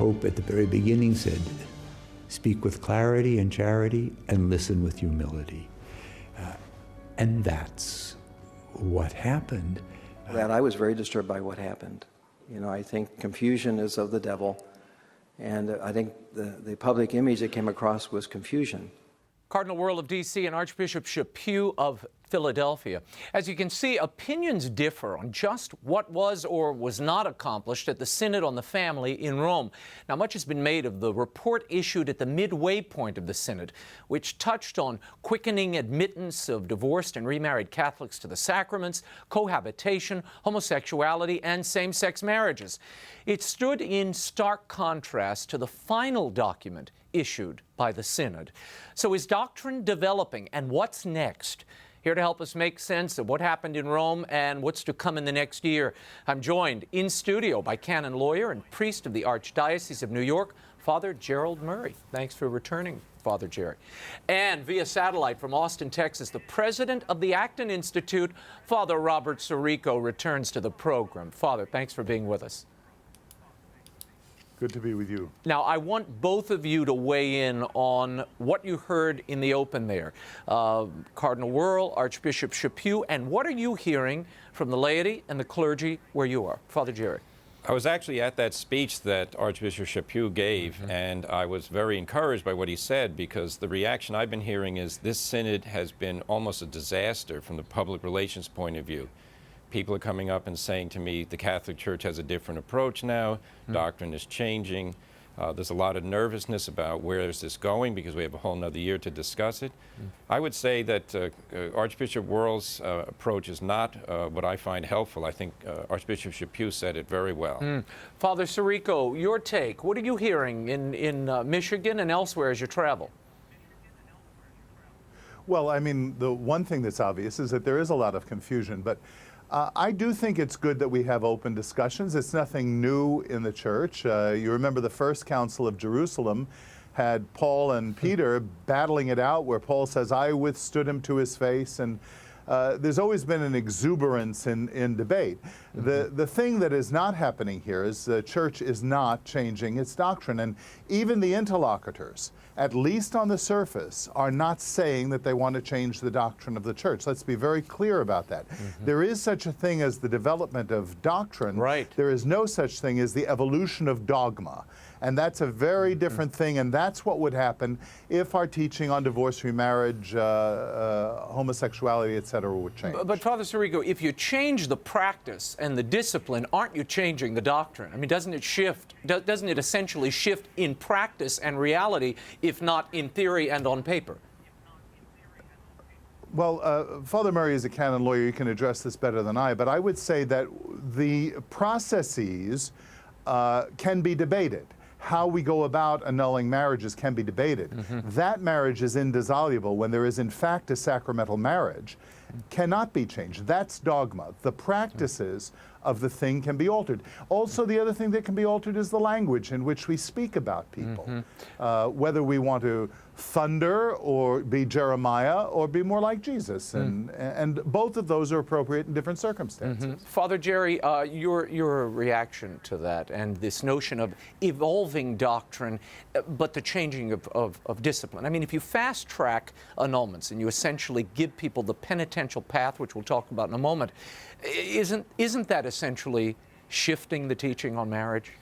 Pope at the very beginning said, speak with clarity and charity and listen with humility. And that's what happened. That I was very disturbed by what happened. You know, I think confusion is of the devil, and I think the public image that came across was confusion. Cardinal Wuerl of D.C. and Archbishop Chaput of Philadelphia. As you can see, opinions differ on just what was or was not accomplished at the Synod on the Family in Rome. Now, much has been made of the report issued at the midway point of the Synod, which touched on quickening admittance of divorced and remarried Catholics to the sacraments, cohabitation, homosexuality, and same-sex marriages. It stood in stark contrast to the final document issued by the Synod. So is doctrine developing, and what's next? Here to help us make sense of what happened in Rome and what's to come in the next year, I'm joined in studio by canon lawyer and priest of the Archdiocese of New York, Father GERALD Murray. Thanks for returning, Father Jerry. And via satellite from Austin, Texas, the president of the Acton Institute, Father Robert Sirico, returns to the program. Father, thanks for being with us. Good to be with you. Now, I want both of you to weigh in on what you heard in the open there. Cardinal Wuerl, Archbishop Chaput, and what are you hearing from the laity and the clergy where you are? Father Jerry. I was actually at that speech that Archbishop Chaput gave, and I was very encouraged by what he said, because the reaction I've been hearing is this synod has been almost a disaster from the public relations point of view. People are coming up and saying to me, the Catholic Church has a different approach now, doctrine is changing. There's a lot of nervousness about where is this going, because we have a whole nother year to discuss it. I would say that Archbishop Wuerl's approach is not what I find helpful. I think Archbishop Chaput said it very well. Father Sirico, your take. What are you hearing in Michigan and elsewhere as you travel? Well, I mean, the one thing that's obvious is that there is a lot of confusion, but I do think it's good that we have open discussions. It's nothing new in the Church. You remember the First Council of Jerusalem had Paul and Peter battling it out, where Paul says, I withstood him to his face, and there's always been an exuberance in debate. The thing that is not happening here is the Church is not changing its doctrine, and even the interlocutors, at least on the surface, are not saying that they want to change the doctrine of the Church. Let's be very clear about that. There is such a thing as the development of doctrine. Right. There is no such thing as the evolution of dogma. And that's a very different thing, and that's what would happen if our teaching on divorce, remarriage, homosexuality, etc. would change. But Father Sirico, if you change the practice and the discipline, aren't you changing the doctrine? I mean, doesn't it shift? Doesn't it essentially shift in practice and reality, if not in theory and on paper? Well, Father Murray is a canon lawyer. You can address this better than I, but I would say that the processes can be debated. How we go about annulling marriages can be debated. That marriage is indissoluble when there is in fact a sacramental marriage, cannot be changed. That's dogma. The practices of the thing can be altered. Also, the other thing that can be altered is the language in which we speak about people. Whether we want to thunder or be Jeremiah or be more like Jesus. And both of those are appropriate in different circumstances. Father Jerry, your reaction to that and this notion of evolving doctrine, but the changing of discipline. I mean, if you fast track annulments and you essentially give people the penitential path, which we'll talk about in a moment, isn't that essentially shifting the teaching on marriage?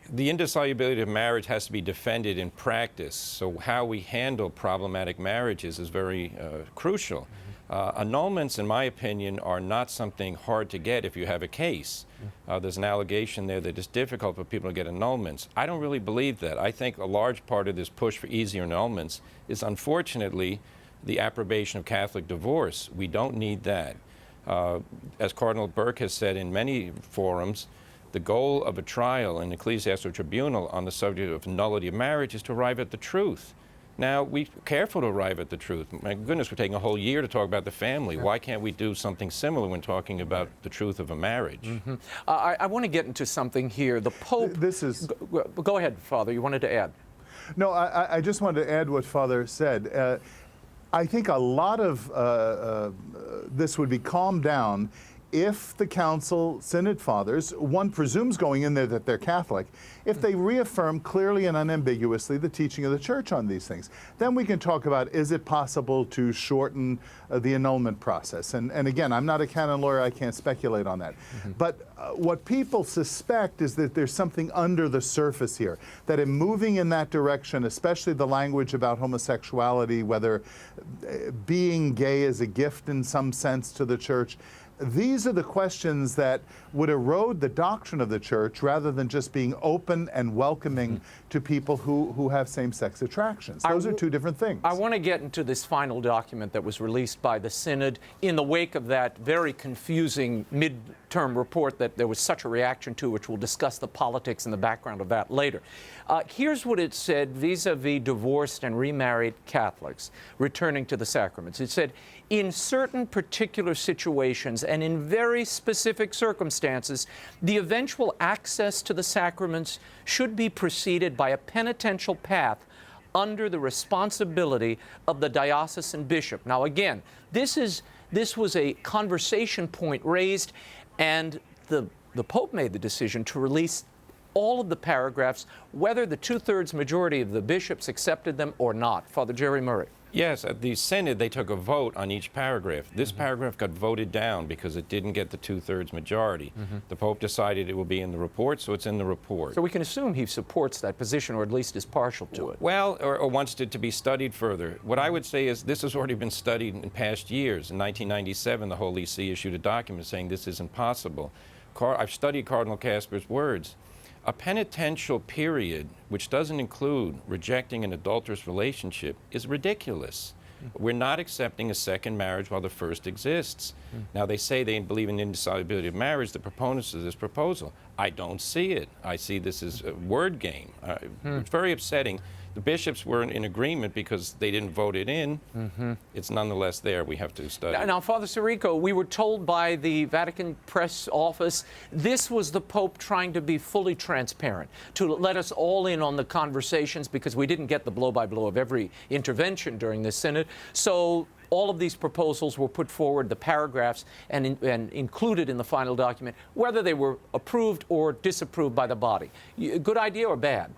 The indissolubility of marriage has to be defended in practice, so how we handle problematic marriages is very crucial. Annulments, in my opinion, are not something hard to get if you have a case. There's an allegation there that it's difficult for people to get annulments. I don't really believe that. I think a large part of this push for easier annulments is, unfortunately, the approbation of Catholic divorce. We don't need that. As Cardinal Burke has said in many forums, the goal of a trial in ecclesiastical tribunal on the subject of nullity of marriage is to arrive at the truth. Now, we're careful to arrive at the truth. My goodness, we're taking a whole year to talk about the family. Why can't we do something similar when talking about the truth of a marriage? I want to get into something here. The Pope... This is... Go ahead, Father. You wanted to add. No, I just wanted to add what Father said. I think a lot of this would be calmed down if the Council Synod Fathers, one presumes going in there that they're Catholic, if they reaffirm clearly and unambiguously the teaching of the Church on these things, then we can talk about, is it possible to shorten the annulment process? And again, I'm not a canon lawyer, I can't speculate on that. But what people suspect is that there's something under the surface here, that in moving in that direction, especially the language about homosexuality, whether being gay is a gift in some sense to the Church, these are the questions that would erode the doctrine of the Church rather than just being open and welcoming to people who have same-sex attractions. Those are two different things. I want to get into this final document that was released by the Synod in the wake of that very confusing midterm report that there was such a reaction to, which we'll discuss the politics and the background of that later. Here's what it said vis-a-vis divorced and remarried Catholics returning to the sacraments. It said, in certain particular situations and in very specific circumstances, the eventual access to the sacraments should be preceded by a penitential path under the responsibility of the diocesan bishop. Now again, this was a conversation point raised, and the Pope made the decision to release all of the paragraphs, whether the two-thirds majority of the bishops accepted them or not. Father Jerry Murray. Yes, at the Synod, they took a vote on each paragraph. This paragraph got voted down because it didn't get the two-thirds majority. The Pope decided it will be in the report, so it's in the report. So we can assume he supports that position, or at least is partial to it. Well, or wants it to be studied further. What I would say is this has already been studied in past years. In 1997, the Holy See issued a document saying this is impossible. I've studied Cardinal Casper's words. A penitential period, which doesn't include rejecting an adulterous relationship, is ridiculous. We're not accepting a second marriage while the first exists. Now, they say they believe in indissolubility of marriage, the proponents of this proposal. I don't see it. I see this as a word game. It's very upsetting. The bishops weren't in agreement because they didn't vote it in. It's nonetheless there. We have to study. Now, Father Sirico, we were told by the Vatican press office this was the Pope trying to be fully transparent, to let us all in on the conversations, because we didn't get the blow-by-blow of every intervention during this Synod. So all of these proposals were put forward, the paragraphs, and included in the final document, whether they were approved or disapproved by the body. Good idea or bad?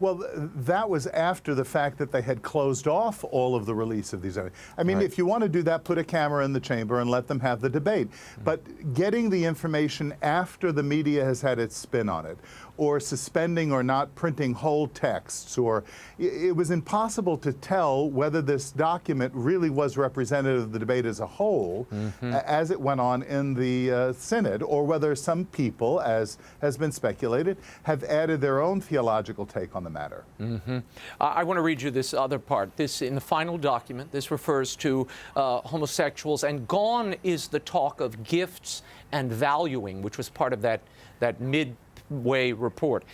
Well, that was after the fact that they had closed off all of the release of these. I mean, if you want to do that, put a camera in the chamber and let them have the debate. But getting the information after the media has had its spin on it, or suspending or not printing whole texts, or it was impossible to tell whether this document really was representative of the debate as a whole as it went on in the Synod, or whether some people, as has been speculated, have added their own theological take on the matter. I want to read you this other part. This, in the final document, this refers to homosexuals, and gone is the talk of gifts and valuing, which was part of that midway report.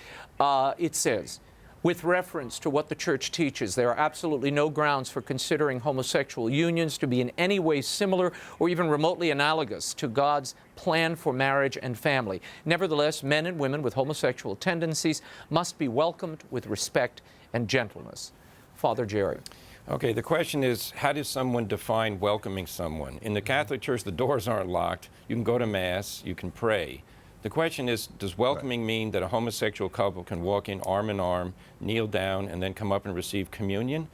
It says, with reference to what the Church teaches, there are absolutely no grounds for considering homosexual unions to be in any way similar or even remotely analogous to God's plan for marriage and family. Nevertheless, men and women with homosexual tendencies must be welcomed with respect and gentleness. Father Jerry. Okay, the question is, how does someone define welcoming someone? In the Catholic Church, the doors aren't locked. You can go to Mass, you can pray. The question is, does welcoming mean that a homosexual couple can walk in arm, kneel down, and then come up and receive communion?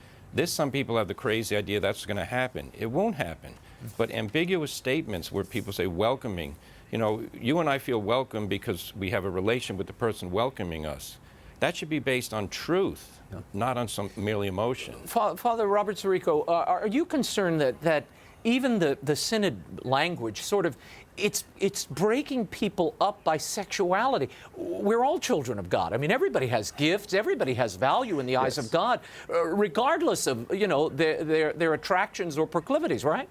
Some people have the crazy idea that's going to happen. It won't happen. But ambiguous statements where people say welcoming, you know, you and I feel welcome because we have a relation with the person welcoming us. That should be based on truth, not on some merely emotion. Father Robert Sirico, are you concerned that even the Synod language sort of, it's breaking people up by sexuality? We're all children of God. I mean, everybody has gifts, everybody has value in the eyes of God, regardless of, you know, their attractions or proclivities, right?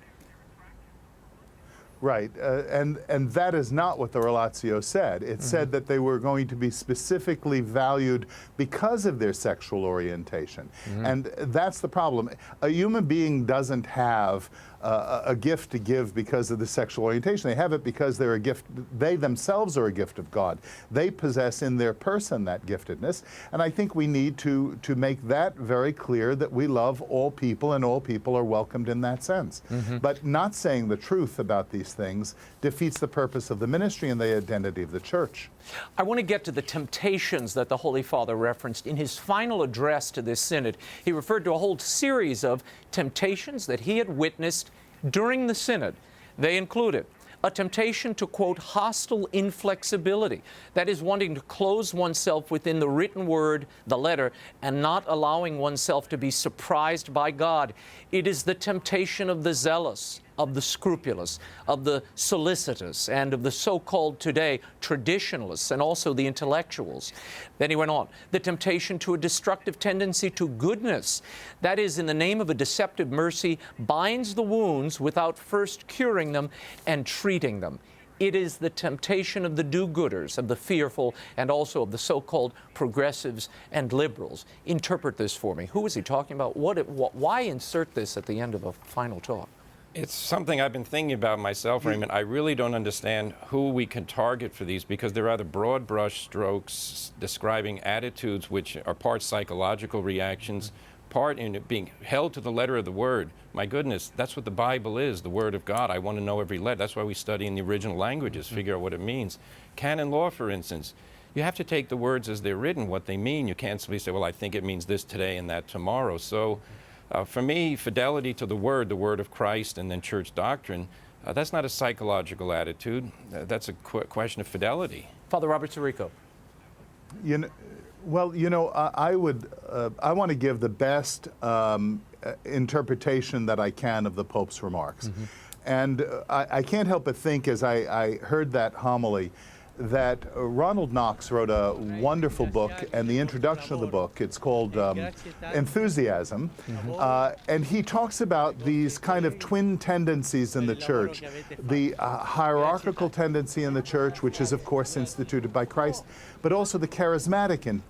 Right, and that is not what the Relatio said. It said that they were going to be specifically valued because of their sexual orientation. And that's the problem. A human being doesn't have a gift to give because of the sexual orientation. They have it because they're a gift. They themselves are a gift of God. They possess in their person that giftedness. And I think we need to make that very clear, that we love all people and all people are welcomed in that sense. But not saying the truth about these things defeats the purpose of the ministry and the identity of the church. I want to get to the temptations that the Holy Father referenced in his final address to this synod. He referred to a whole series of temptations that he had witnessed during the synod. They included a temptation to, quote, hostile inflexibility, that is, wanting to close oneself within the written word, the letter, and not allowing oneself to be surprised by God. It is the temptation of the zealous, of the scrupulous, of the solicitous, and of the so-called today traditionalists, and also the intellectuals. Then he went on, the temptation to a destructive tendency to goodness, that is, in the name of a deceptive mercy, binds the wounds without first curing them and treating them. It is the temptation of the do-gooders, of the fearful, and also of the so-called progressives and liberals. Interpret this for me. Who is he talking about? Why insert this at the end of a final talk? It's something I've been thinking about myself, Raymond. I really don't understand who we can target for these, because they're rather broad brush strokes describing attitudes which are part psychological reactions, part in being held to the letter of the word. My goodness, that's what the Bible is, the Word of God. I want to know every letter. That's why we study in the original languages, figure out what it means. Canon law, for instance, you have to take the words as they're written, what they mean. You can't simply say, well, I think it means this today and that tomorrow. So for me, fidelity to the Word of Christ, and then church doctrine, that's not a psychological attitude. That's a question of fidelity. Father Robert Sirico. I want to give the best interpretation that I can of the Pope's remarks. And I can't help but think, as I heard that homily, that Ronald Knox wrote a wonderful book, and the introduction of the book, it's called Enthusiasm, and he talks about these kind of twin tendencies in the church. The hierarchical tendency in the church, which is of course instituted by Christ, but also the charismatic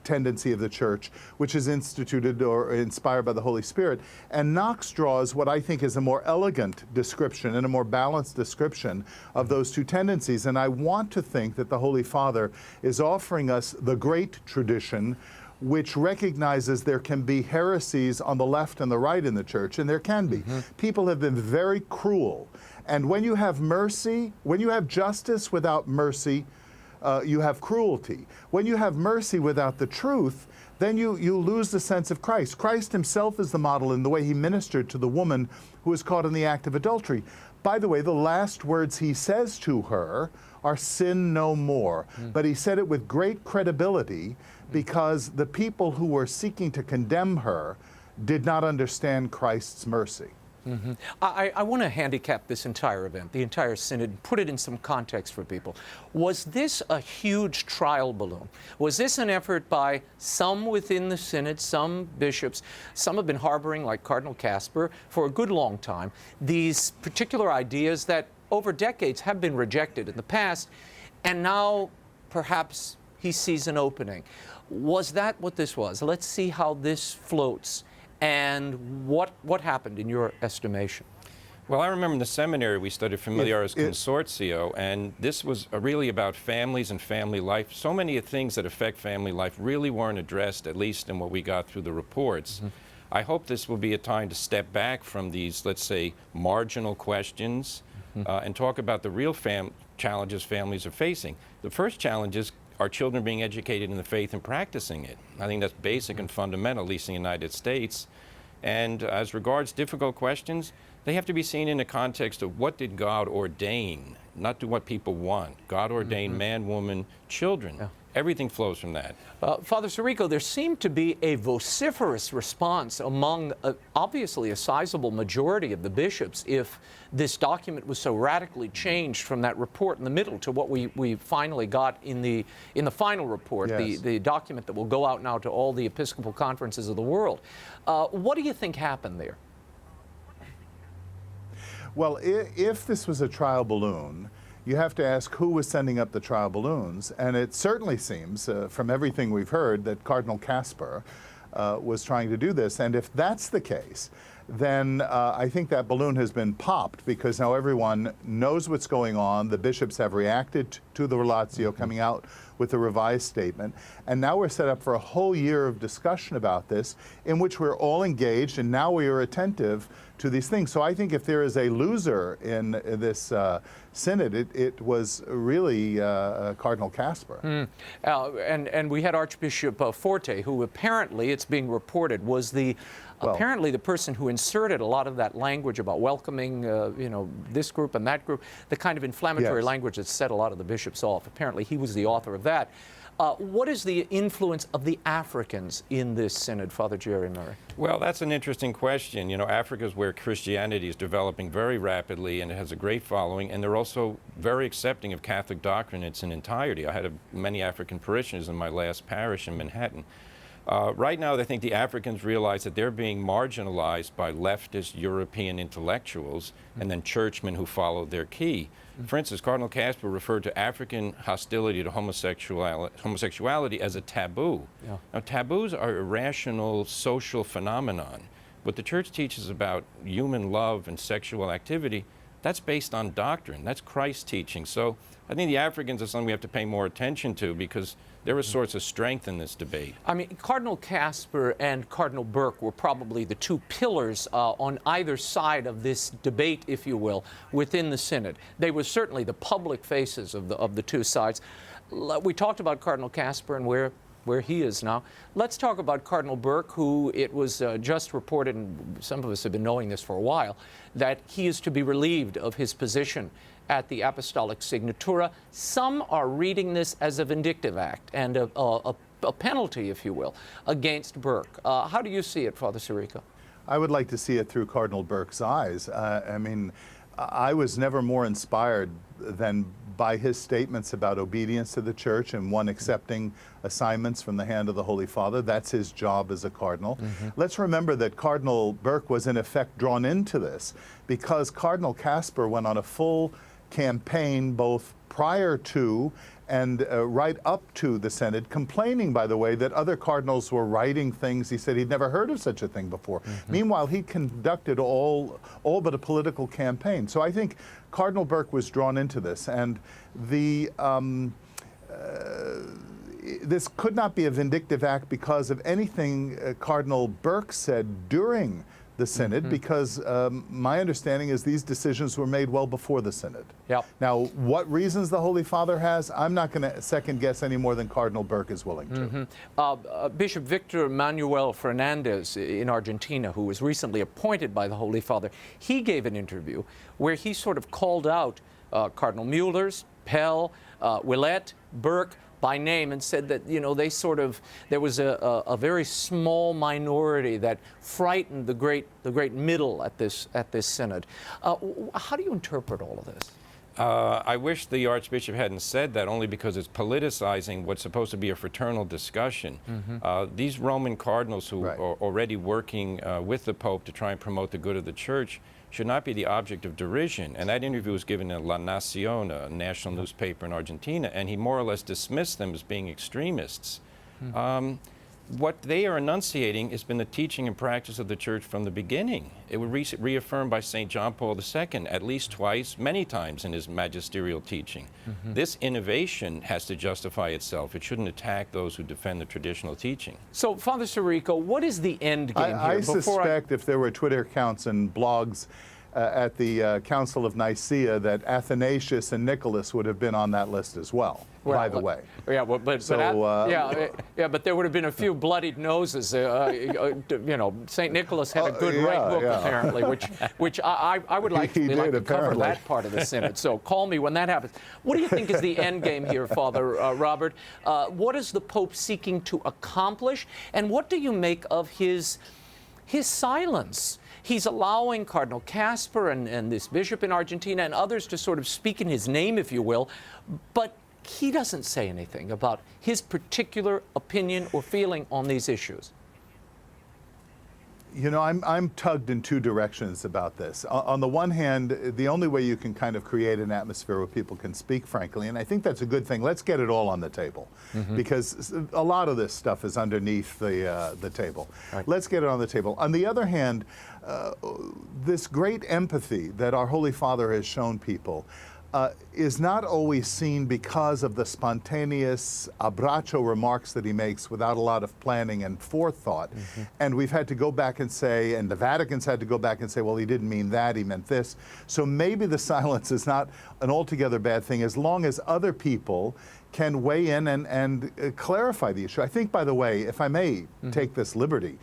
tendency of the church, which is instituted or inspired by the Holy Spirit. And Knox draws what I think is a more elegant description and a more balanced description of those two tendencies. And I want to think that the Holy Father is offering us the great tradition, which recognizes there can be heresies on the left and the right in the church, and there can be. People have been very cruel. And when you have mercy, when you have justice without mercy, you have cruelty. When you have mercy without the truth, then you lose the sense of Christ. Christ himself is the model in the way he ministered to the woman who was caught in the act of adultery. By the way, the last words he says to her are sin no more. But he said it with great credibility, because the people who were seeking to condemn her did not understand Christ's mercy. I want to handicap this entire event, the entire synod, and put it in some context for people. Was this a huge trial balloon? Was this an effort by some within the synod, some bishops? Some have been harboring, like Cardinal Casper, for a good long time, these particular ideas that over decades have been rejected in the past, and now perhaps he sees an opening. Was that what this was? Let's see how this floats. And what happened in your estimation? Well, I remember in the seminary we studied Familiaris Consortio, and this was really about families and family life. So many things that affect family life really weren't addressed, at least in what we got through the reports. I hope this will be a time to step back from these, let's say, marginal questions and talk about the real challenges families are facing. The first challenge is, are children being educated in the faith and practicing it? I think that's basic and fundamental, at least in the United States. And as regards difficult questions, they have to be seen in the context of what did God ordain, not to what people want. God ordained man, woman, children. Everything flows from that. Father Sirico, there seemed to be a vociferous response among obviously a sizable majority of the bishops if this document was so radically changed from that report in the middle to what we finally got in the final report, the document that will go out now to all the Episcopal conferences of the world. What do you think happened there? Well, if this was a trial balloon, you have to ask who was sending up the trial balloons. And it certainly seems, from everything we've heard, that Cardinal Casper was trying to do this. And if that's the case, then I think that balloon has been popped, because now everyone knows what's going on. The bishops have reacted to the relatio coming out with a revised statement. And now we're set up for a whole year of discussion about this, in which we're all engaged, and now we are attentive to these things. So I think if there is a loser in this synod, it was really Cardinal Kasper. And we had Archbishop Forte, who apparently, it's being reported, was apparently the person who inserted a lot of that language about welcoming, this group and that group, the kind of inflammatory language that set a lot of the bishops off. Apparently, he was the author of that. What is the influence of the Africans in this synod, Father Jerry Murray? Well, that's an interesting question. You know, Africa is where Christianity is developing very rapidly, and it has a great following, and they're also very accepting of Catholic doctrine in its entirety. I had many African parishioners in my last parish in Manhattan. Right now, I think the Africans realize that they're being marginalized by leftist European intellectuals and then churchmen who follow their key. For instance, Cardinal Kasper referred to African hostility to homosexuality as a taboo. Yeah. Now, taboos are irrational social phenomenon. What the Church teaches about human love and sexual activity, that's based on doctrine. That's Christ's teaching. So I think the Africans are something we have to pay more attention to, because there are sorts of strength in this debate. I mean, Cardinal Kasper and Cardinal Burke were probably the two pillars on either side of this debate, if you will, within the synod. They were certainly the public faces of the two sides. We talked about Cardinal Kasper and where he is now. Let's talk about Cardinal Burke, who it was just reported, and some of us have been knowing this for a while, that he is to be relieved of his position at the Apostolic Signatura. Some are reading this as a vindictive act and a penalty, if you will, against Burke. How do you see it, Father Sirico? I would like to see it through Cardinal Burke's eyes. I mean, I was never more inspired than by his statements about obedience to the Church and one accepting assignments from the hand of the Holy Father. That's his job as a cardinal. Let's remember that Cardinal Burke was in effect drawn into this because Cardinal Kasper went on a full campaign both prior to and right up to the synod, complaining, by the way, that other cardinals were writing things. He said he'd never heard of such a thing before. Meanwhile, he conducted all but a political campaign. So I think Cardinal Burke was drawn into this, and the this could not be a vindictive act because of anything Cardinal Burke said during the synod, because my understanding is these decisions were made well before the synod. Yep. Now, what reasons the Holy Father has, I'm not going to second guess any more than Cardinal Burke is willing to. Bishop Victor Manuel Fernandez in Argentina, who was recently appointed by the Holy Father, he gave an interview where he sort of called out Cardinal Muellers, Pell, Willett, Burke, by name, and said that, you know, they sort of, there was a very small minority that frightened the great middle at this synod. How do you interpret all of this? I wish the Archbishop hadn't said that, only because it's politicizing what's supposed to be a fraternal discussion. These Roman cardinals who are already working with the Pope to try and promote the good of the Church should not be the object of derision. And that interview was given in La Nación, a national newspaper in Argentina, and he more or less dismissed them as being extremists. What they are enunciating has been the teaching and practice of the Church from the beginning. It was reaffirmed by St. John Paul II at least twice, many times in his magisterial teaching. This innovation has to justify itself. It shouldn't attack those who defend the traditional teaching. So, Father Sirico, what is the end game here? I suspect if there were Twitter accounts and blogs at the Council of Nicaea, that Athanasius and Nicholas would have been on that list as well, by the way. Yeah, but there would have been a few bloodied noses. You know, St. Nicholas had a good right book, apparently, which I would like to cover that part of the synod. So call me when that happens. What do you think is the end game here, Father Robert? What is the Pope seeking to accomplish, and what do you make of his silence? He's allowing Cardinal Kasper and this bishop in Argentina and others to sort of speak in his name, if you will, but he doesn't say anything about his particular opinion or feeling on these issues. You know, I'm tugged in two directions about this. On the one hand, the only way you can kind of create an atmosphere where people can speak frankly, and I think that's a good thing. Let's get it all on the table, because a lot of this stuff is underneath the table. Right. Let's get it on the table. On the other hand, this great empathy that our Holy Father has shown people is not always seen because of the spontaneous abbraccio remarks that he makes without a lot of planning and forethought. And we've had to go back and say, and the Vatican's had to go back and say, well, he didn't mean that, he meant this. So maybe the silence is not an altogether bad thing as long as other people can weigh in and clarify the issue. I think, by the way, if I may take this liberty,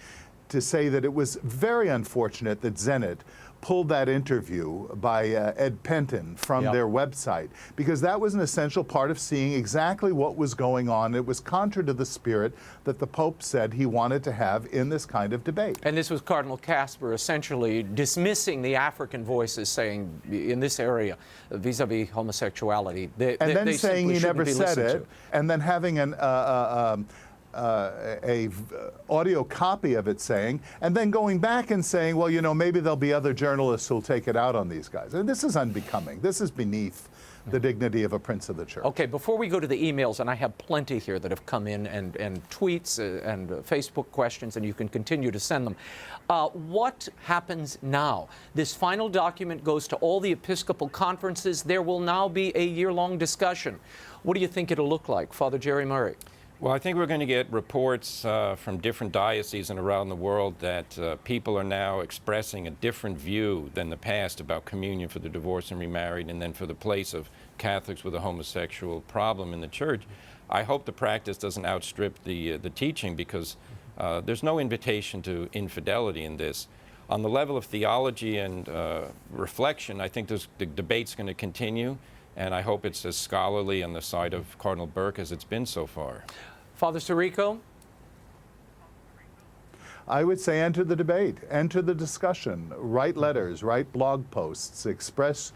to say that it was very unfortunate that Zenit pulled that interview by Ed Penton from their website, because that was an essential part of seeing exactly what was going on. It was contrary to the spirit that the Pope said he wanted to have in this kind of debate. And this was Cardinal Casper essentially dismissing the African voices, saying in this area, vis-a-vis homosexuality, and then saying he never said it, and then having an audio copy of it saying, and then going back and saying, well, you know, maybe there'll be other journalists who'll take it out on these guys. And this is unbecoming. This is beneath the dignity of a prince of the church. Okay, before we go to the emails, and I have plenty here that have come in, and tweets and Facebook questions, and you can continue to send them. What happens now? This final document goes to all the Episcopal conferences. There will now be a year-long discussion. What do you think it'll look like? Father Jerry Murray. Well, I think we're going to get reports from different dioceses and around the world that people are now expressing a different view than the past about communion for the divorced and remarried, and then for the place of Catholics with a homosexual problem in the church. I hope the practice doesn't outstrip the teaching, because there's no invitation to infidelity in this. On the level of theology and reflection, I think the debate's going to continue, and I hope it's as scholarly on the side of Cardinal Burke as it's been so far. Father Sirico? I would say enter the debate, enter the discussion, write letters, write blog posts, express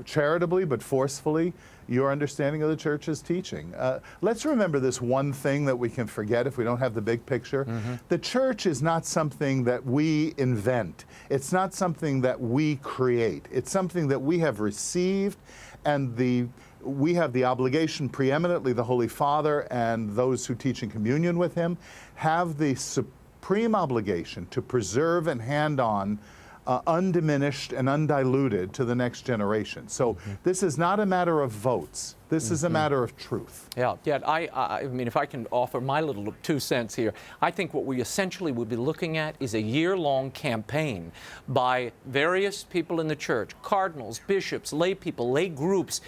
charitably but forcefully your understanding of the Church's teaching. Let's remember this one thing that we can forget if we don't have the big picture. The Church is not something that we invent. It's not something that we create. It's something that we have received, and we have the obligation, preeminently the Holy Father and those who teach in communion with him, have the supreme obligation to preserve and hand on undiminished and undiluted to the next generation. So this is not a matter of votes. This is a matter of truth. Yeah, I mean, if I can offer my little 2 cents here, I think what we essentially would be looking at is a year-long campaign by various people in the Church, cardinals, bishops, lay people, lay groups,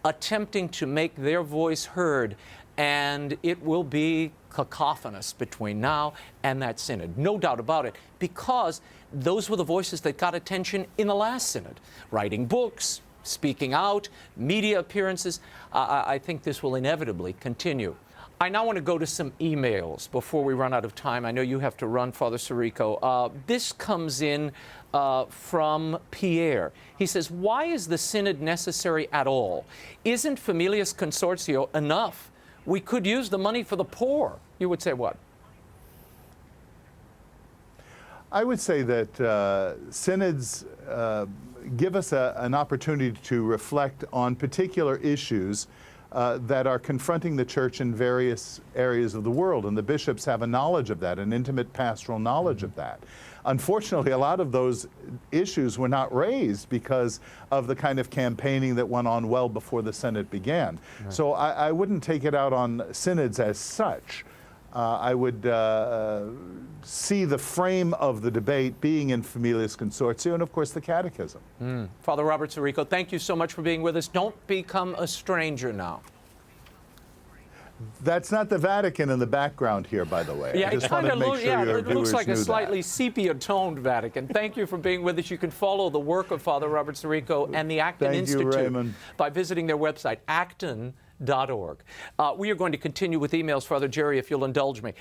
attempting to make their voice heard, and it will be cacophonous between now and that synod, no doubt about it, because those were the voices that got attention in the last synod, writing books, speaking out, media appearances. I think this will inevitably continue. I now want to go to some emails before we run out of time. I know you have to run, Father Sirico. This comes in from Pierre. He says, why is the synod necessary at all? Isn't Familias Consortio enough? We could use the money for the poor. You would say what? I would say that synods give us an opportunity to reflect on particular issues that are confronting the Church in various areas of the world, and the bishops have a knowledge of that, an intimate pastoral knowledge of that. Unfortunately, a lot of those issues were not raised because of the kind of campaigning that went on well before the Synod began. Right. So I wouldn't take it out on synods as such. I would see the frame of the debate being in Familias Consortio and, of course, the Catechism. Father Robert Sirico, thank you so much for being with us. Don't become a stranger now. That's not the Vatican in the background here, by the way. Yeah, I just wanted to make sure it looks like a slightly that. sepia-toned Vatican. Thank you for being with us. You can follow the work of Father Robert Sirico and the Acton Institute Raymond. by visiting their website, acton.org. We are going to continue with emails, Father Jerry, if you'll indulge me.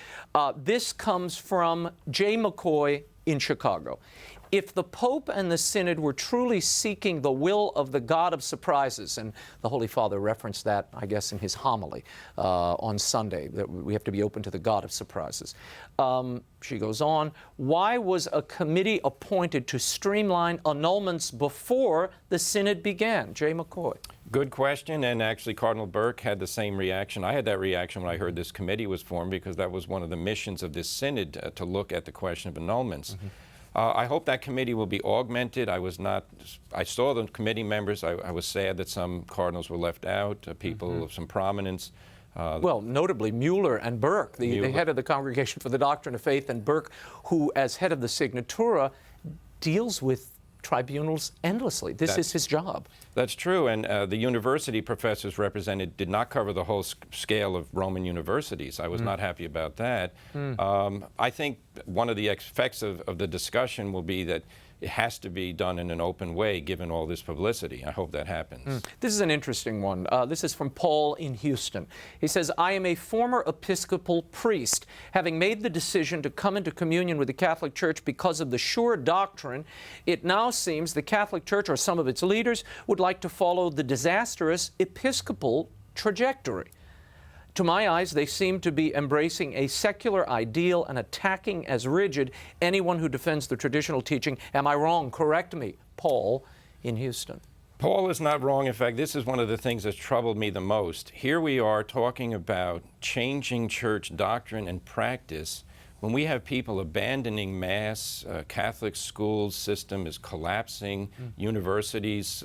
This comes from Jay McCoy in Chicago. If the Pope and the Synod were truly seeking the will of the God of surprises, and the Holy Father referenced that, I guess, in his homily on Sunday, that we have to be open to the God of surprises. She goes on, why was a committee appointed to streamline annulments before the Synod began? Jay McCoy. Good question, and actually Cardinal Burke had the same reaction. I had that reaction when I heard this committee was formed, because that was one of the missions of this Synod, to look at the question of annulments. I hope that committee will be augmented. I saw the committee members. I was sad that some cardinals were left out, people of some prominence. Well, notably Mueller and Burke, the head of the Congregation for the Doctrine of Faith, and Burke, who as head of the Signatura deals with tribunals endlessly. This is his job. That's true, and the university professors represented did not cover the whole scale of Roman universities. I was not happy about that. I think one of the effects of the discussion will be that it has to be done in an open way, given all this publicity. I hope that happens. This is an interesting one. This is from Paul in Houston. He says, I am a former Episcopal priest. Having made the decision to come into communion with the Catholic Church because of the sure doctrine, it now seems the Catholic Church, or some of its leaders, would like to follow the disastrous Episcopal trajectory. To my eyes, they seem to be embracing a secular ideal and attacking as rigid anyone who defends the traditional teaching. Am I wrong? Correct me. Paul in Houston. Paul is not wrong. In fact, this is one of the things that's troubled me the most. Here we are talking about changing church doctrine and practice when we have people abandoning Mass. Catholic school system is collapsing. Universities,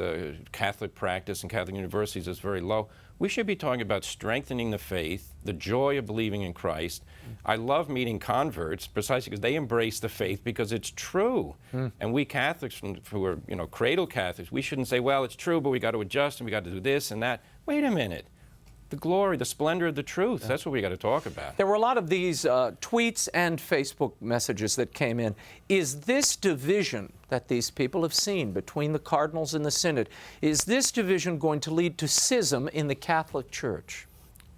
Catholic practice in Catholic universities is very low. We should be talking about strengthening the faith, the joy of believing in Christ. I love meeting converts precisely because they embrace the faith because it's true. And we Catholics who are, cradle Catholics, we shouldn't say, well, it's true, but we got to adjust and we got to do this and that. Wait a minute. The glory, the splendor of the truth, that's what we got to talk about. There were a lot of these tweets and Facebook messages that came in. Is this division that these people have seen between the cardinals and the Synod, is this division going to lead to schism in the Catholic Church?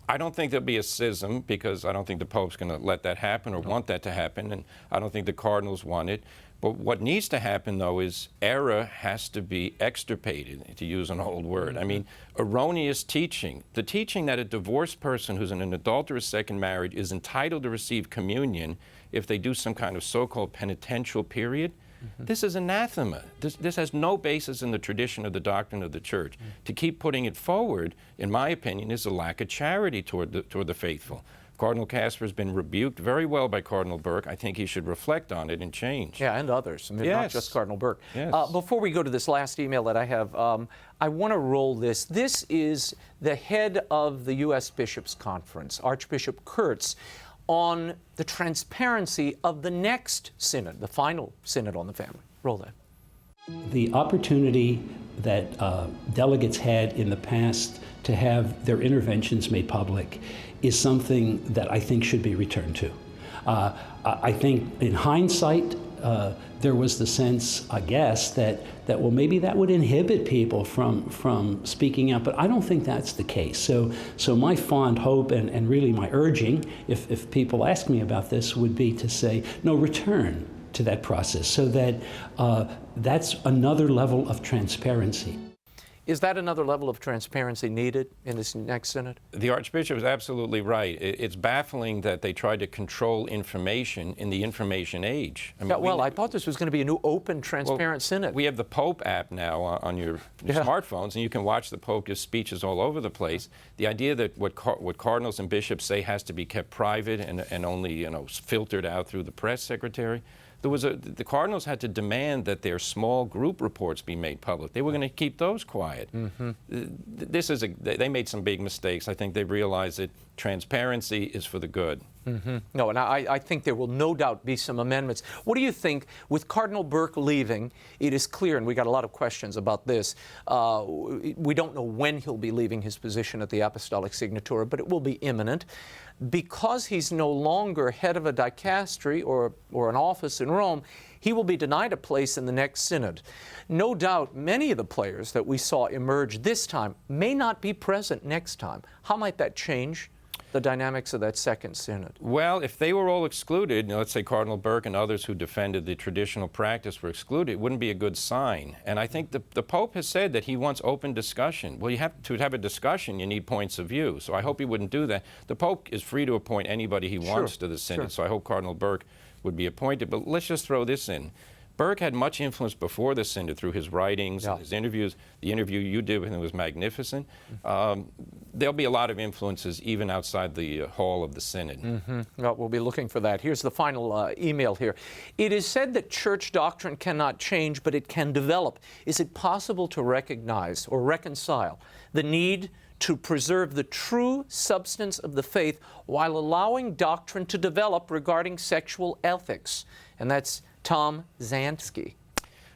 I don't think there'll be a schism, because I don't think the Pope's going to let that happen or want that to happen, and I don't think the cardinals want it. But what needs to happen, though, is error has to be extirpated, to use an old word. I mean, erroneous teaching, the teaching that a divorced person who's in an adulterous second marriage is entitled to receive communion if they do some kind of so-called penitential period, this is anathema. This has no basis in the tradition of the doctrine of the Church. To keep putting it forward, in my opinion, is a lack of charity toward the faithful. Cardinal Casper has been rebuked very well by Cardinal Burke. I think he should reflect on it and change. Yeah, and others. I mean, not just Cardinal Burke. Yes. Before we go to this last email that I have, I want to roll this. This is the head of the U.S. Bishops' Conference, Archbishop Kurtz, on the transparency of the next synod, the final synod on the family. Roll that. The opportunity that delegates had in the past to have their interventions made public is something that I think should be returned to. I think in hindsight, there was the sense, I guess, that well, maybe that would inhibit people from speaking out, but I don't think that's the case. So my fond hope and really my urging, if people ask me about this, would be to say, no, return to that process, so that that's another level of transparency. Is that another level of transparency needed in this next synod? The Archbishop is absolutely right. It's baffling that they tried to control information in the information age. I mean, I thought this was going to be a new open, transparent synod. We have the Pope app now on your smartphones, and you can watch the Pope give speeches all over the place. The idea that what cardinals and bishops say has to be kept private and only filtered out through the press secretary. The cardinals had to demand that their small group reports be made public. They were going to keep those quiet. They made some big mistakes. I think they realized that transparency is for the good. No, and I think there will no doubt be some amendments. What do you think, with Cardinal Burke leaving, it is clear, and we got a lot of questions about this, we don't know when he'll be leaving his position at the Apostolic Signatura, but it will be imminent. Because he's no longer head of a dicastery or an office in Rome, he will be denied a place in the next synod. No doubt many of the players that we saw emerge this time may not be present next time. How might that change the dynamics of that second synod? Well, if they were all excluded, let's say Cardinal Burke and others who defended the traditional practice were excluded, it wouldn't be a good sign. And I think the Pope has said that he wants open discussion. Well, to have a discussion, you need points of view. So I hope he wouldn't do that. The Pope is free to appoint anybody he wants to the synod, so I hope Cardinal Burke would be appointed. But let's just throw this in. Burke had much influence before the synod through his writings and his interviews. The interview you did with him was magnificent. There'll be a lot of influences even outside the hall of the synod. Well, we'll be looking for that. Here's the final email here. It is said that church doctrine cannot change, but it can develop. Is it possible to recognize or reconcile the need to preserve the true substance of the faith while allowing doctrine to develop regarding sexual ethics? And that's Tom Zansky.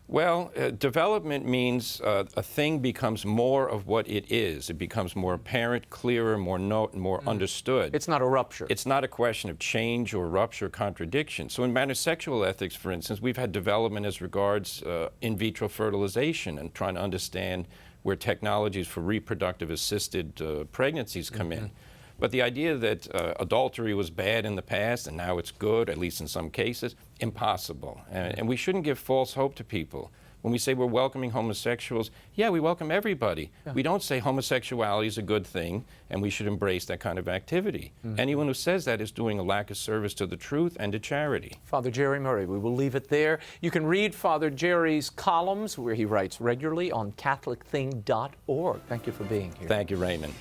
Well, development means a thing becomes more of what it is. It becomes more apparent, clearer, more understood. It's not a rupture. It's not a question of change or rupture, contradiction. So in matters of sexual ethics, for instance, we've had development as regards in vitro fertilization and trying to understand where technologies for reproductive assisted pregnancies come in. But the idea that adultery was bad in the past and now it's good, at least in some cases, impossible. And we shouldn't give false hope to people. When we say we're welcoming homosexuals, yeah, we welcome everybody. We don't say homosexuality is a good thing and we should embrace that kind of activity. Anyone who says that is doing a lack of service to the truth and to charity. Father Jerry Murray, we will leave it there. You can read Father Jerry's columns, where he writes regularly, on CatholicThing.org. Thank you for being here. Thank you, Raymond.